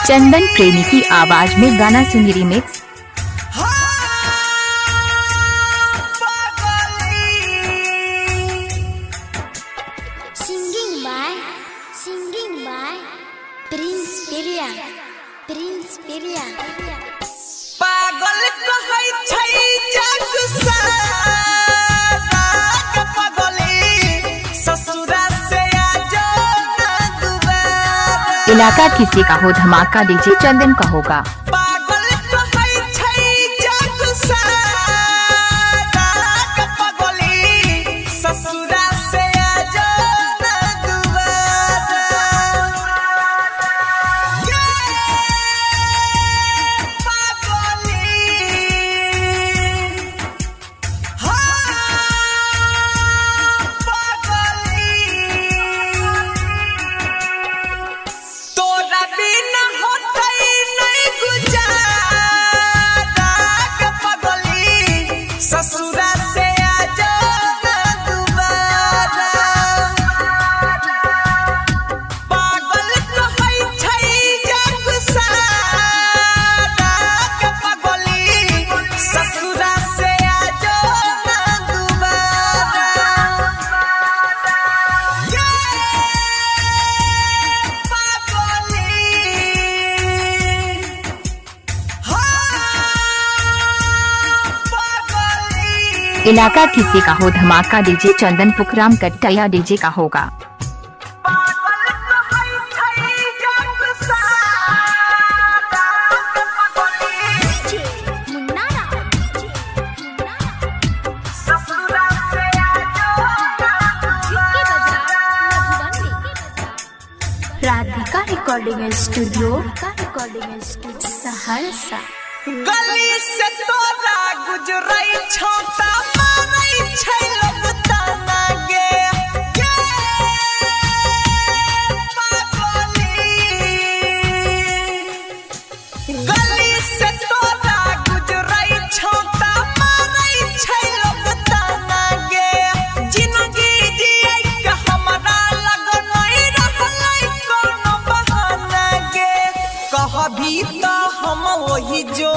चंदन प्रेमी की आवाज में गाना सुनी remix. Singing by Prince Peria. पागल कहै छै जग सारा पगली ससुरा से आजो ना दुबारा। इलाका किसी का हो धमाका डीजे चंदन का होगा। पागल कहै छै जग सारा पगली ससुरा से आजो ना दुबारा। ससुरा से आजो ना दुबारा। पागल कहै छै जग सारा पगली ससुरा से आजो ना दुबारा। इलाका किसी का हो धमाका डीजे चंदन पुखराम कट्टया डीजे का होगा। Radhika recording studio Saharsa. गली से तोरा गुजरै छोटा मारै छै लोग ताना गे पागली। गली से तोरा गुजरै छोटा मारै छै लोग ताना गे। जिंदगी जियै के हमरा लग नै रहलै कोनो बहाना गे। कहबी त हम वही जो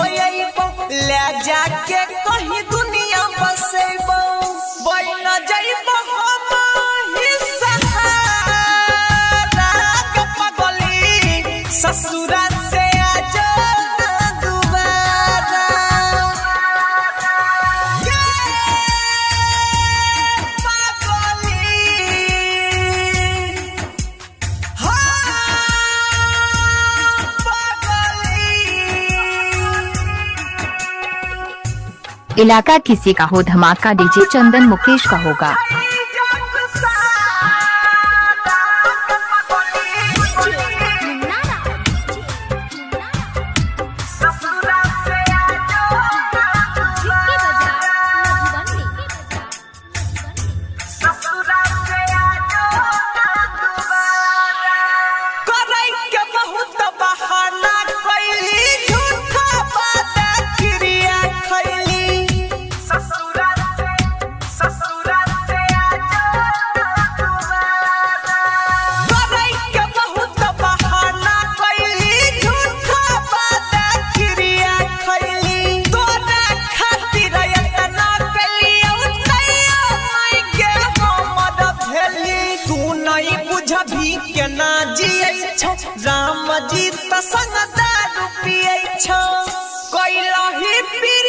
ले जाके कहीं दुनिया बसेबो बन जइबो हम ही सहारा पगली ससुरा से आजो ना दुबारा। इलाका किसी का हो धमाका डीजे चंदन मुकेश का होगा। केना जियै छौ राम जी त संग दारू पियै छौ कैलही पीर